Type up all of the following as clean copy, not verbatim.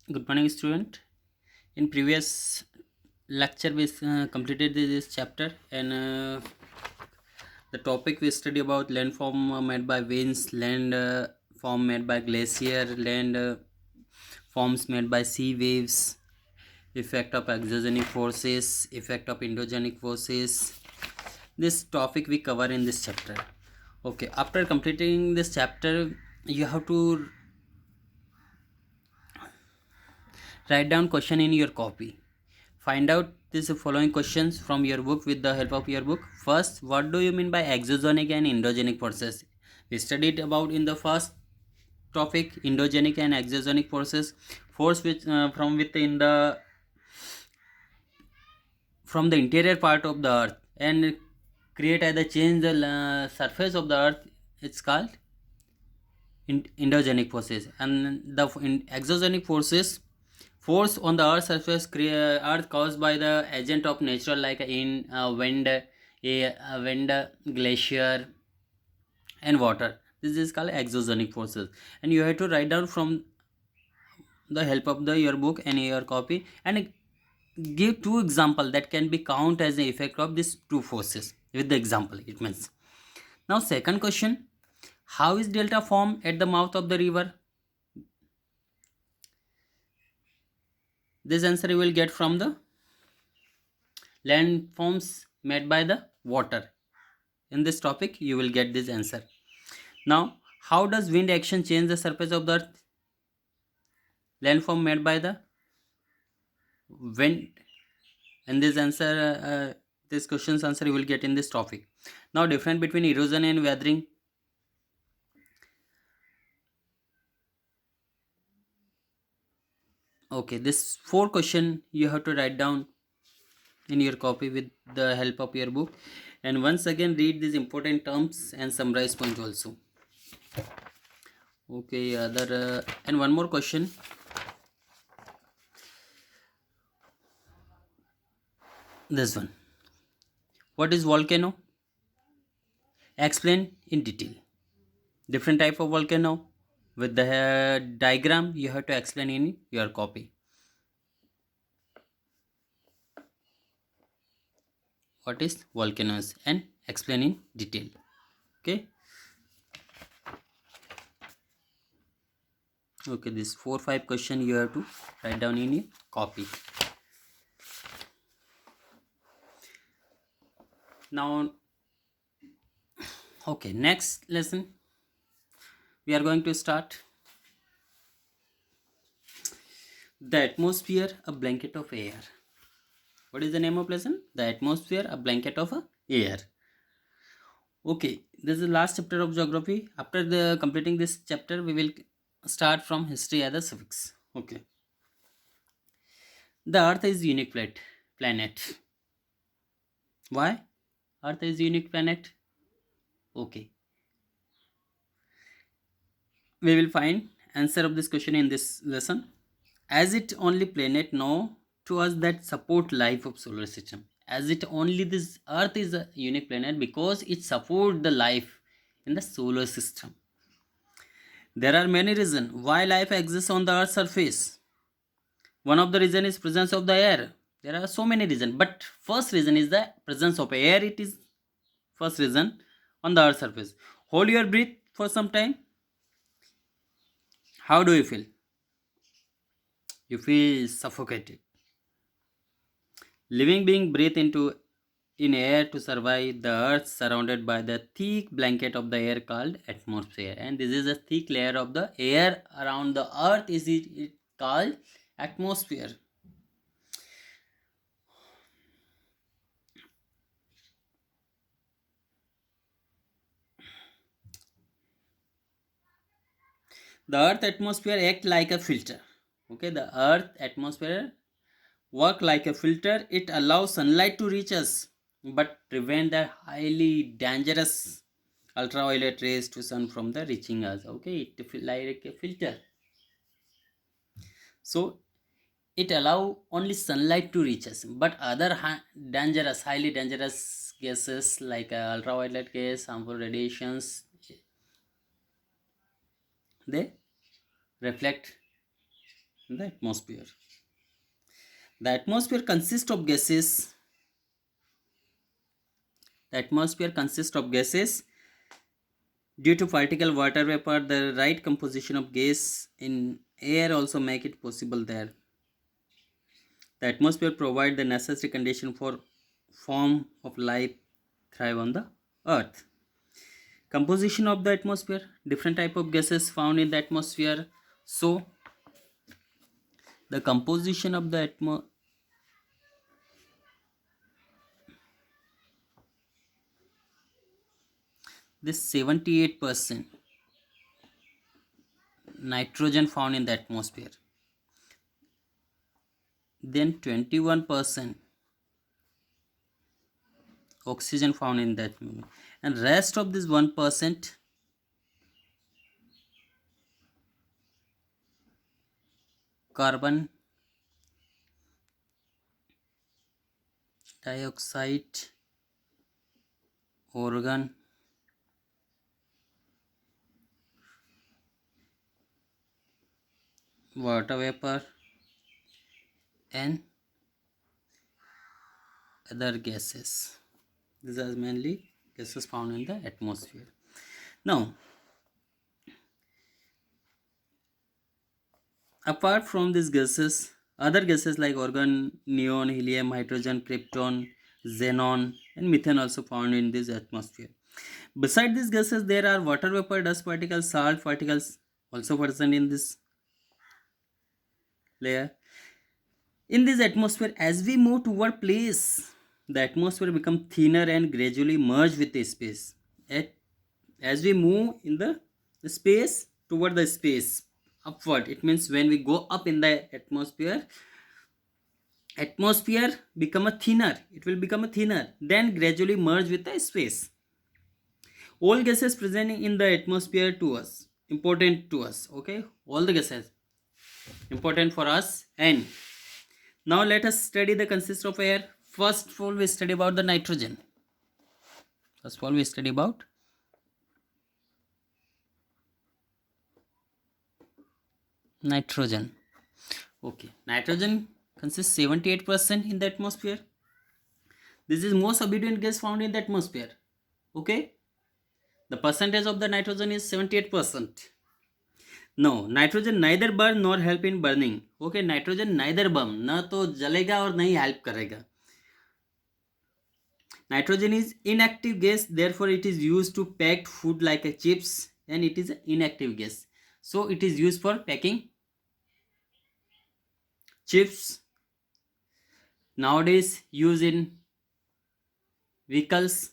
Good morning, student. In previous lecture, we completed this chapter, and the topic we study about landform made by winds, land form made by glacier, land forms made by sea waves, effect of exogenic forces, effect of endogenic forces. This topic we cover in this chapter. Okay, after completing this chapter, you have to write down question in your copy. Find out these following questions from your book with the help of your book. First, what do you mean by exogenic and endogenic forces? We studied about in the first topic endogenic and exogenic forces. Force which from within the from the interior part of the earth and create either change the surface of the earth. It's called endogenic forces, and the exogenic forces force on the earth's surface earth caused by the agent of natural like in wind, wind, glacier, and water. This is called exogenic forces, and you have to write down from the help of the your book and your copy, and give two example that can be count as the effect of these two forces with the example. It means now second question: how is delta formed at the mouth of the river? This answer you will get from the landforms made by the water. In this topic, you will get this answer. Now, how does wind action change the surface of the earth? Landform made by the wind. And this answer, this question's answer you will get in this topic. Now, difference between erosion and weathering. Okay, this four question you have to write down in your copy with the help of your book, and once again read these important terms and summarize point also. Okay, other and one more question. This one: what is volcano? Explain in detail. Different type of volcano with the diagram you have to explain in your copy. What is volcanoes and explain in detail. Okay. Okay, this 4-5 question you have to write down in your copy. Now, okay, next lesson we are going to start the atmosphere, a blanket of air. What is the name of lesson? The atmosphere, a blanket of air. Okay, this is the last chapter of geography. After the completing this chapter, we will start from history as a suffix. Okay. The Earth is unique planet. Why? Earth is unique planet. Okay. We will find answer of this question in this lesson. As it only planet known to us that support life of solar system. As it only this Earth is a unique planet because it support the life in the solar system. There are many reasons why life exists on the Earth's surface. One of the reason is presence of the air. There are so many reasons, but first reason is the presence of air. It is first reason on the Earth's surface. Hold your breath for some time. How do you feel? You feel suffocated. Living being breathe into in air to survive. The Earth surrounded by the thick blanket of the air called atmosphere, and this is a thick layer of the air around the Earth. Is it called atmosphere? The Earth atmosphere act like a filter. Okay, the Earth atmosphere work like a filter. It allows sunlight to reach us, but prevent the highly dangerous ultraviolet rays to sun from the reaching us. Okay, it feel like a filter. So it allow only sunlight to reach us, but other dangerous, highly dangerous gases like ultraviolet gas, harmful radiations, they reflect in the atmosphere. The atmosphere consists of gases. The atmosphere consists of gases. Due to particle water vapor, the right composition of gas in air also make it possible there. The atmosphere provides the necessary condition for form of life thrive on the earth. Composition of the atmosphere, different type of gases found in the atmosphere. So the composition of the this 78% nitrogen found in the atmosphere, then 21% oxygen found in that, and rest of this 1% carbon dioxide, organ, water vapor, and other gases. These are mainly gases found in the atmosphere. Now, apart from these gases, other gases like argon, neon, helium, hydrogen, krypton, xenon, and methane also found in this atmosphere. Beside these gases, there are water vapor, dust particles, salt particles also present in this layer. In this atmosphere, as we move toward place, the atmosphere become thinner and gradually merge with the space. As we move in the space toward the space upward, it means when we go up in the atmosphere become a thinner. It will become a thinner, then gradually merge with the space. All gases present in the atmosphere to us, important to us. Okay, all the gases important for us. And now let us study the consist of air. First of all, we study about the nitrogen. First of all, we study about nitrogen. Okay, nitrogen consists 78% in the atmosphere. This is most abundant gas found in the atmosphere. Okay, the percentage of the nitrogen is 78%. No, nitrogen neither burn nor help in burning. Okay, nitrogen neither burn, ना तो जलेगा और नहीं help करेगा. Nitrogen is inactive gas, therefore it is used to pack food like a chips, and it is an inactive gas. So it is used for packing chips. Nowadays used in vehicles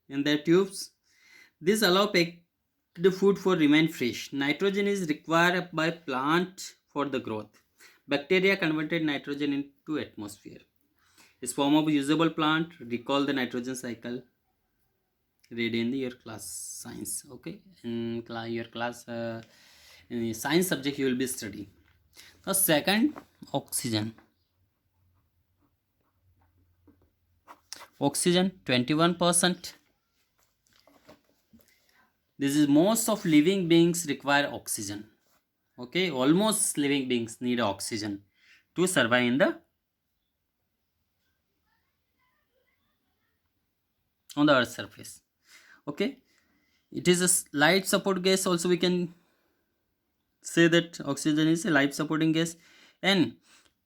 in their tubes. This allow pack the food for remain fresh. Nitrogen is required by plant for the growth. Bacteria converted nitrogen into atmosphere. This form of usable plant. Recall the nitrogen cycle. Read in your class science. Okay, in your class in science subject you will be studying. Now second, oxygen. Oxygen 21%. This is most of living beings require oxygen. Okay, almost living beings need oxygen to survive in the on the earth's surface. Okay, it is a life support gas. Also we can say that oxygen is a life supporting gas, and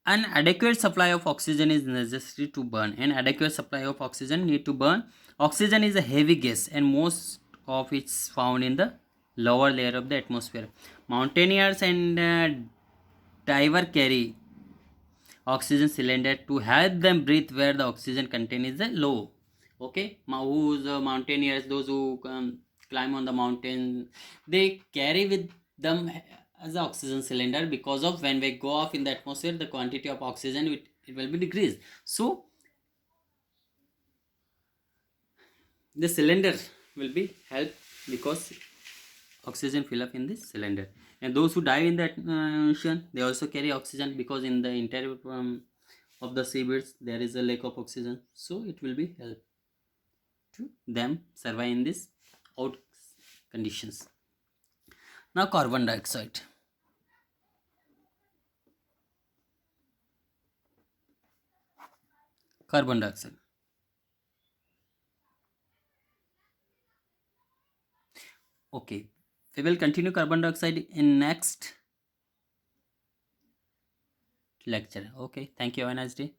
an adequate supply of oxygen is necessary to burn. An adequate supply of oxygen need to burn. Oxygen is a heavy gas, and most of it's found in the lower layer of the atmosphere. Mountaineers and diver carry oxygen cylinder to help them breathe where the oxygen content is low. Okay, who's mountaineers, those who climb on the mountain, they carry with them as an oxygen cylinder, because of when we go off in the atmosphere, the quantity of oxygen it will be decreased. So the cylinder will be help, because oxygen fill up in this cylinder. And those who dive in the ocean, they also carry oxygen, because in the interior of the seabeds there is a lack of oxygen, so it will be help to them survive in this out conditions. Now carbon dioxide. carbon dioxide. Okay, we will continue carbon dioxide in next lecture. Okay, thank you. Have a nice day.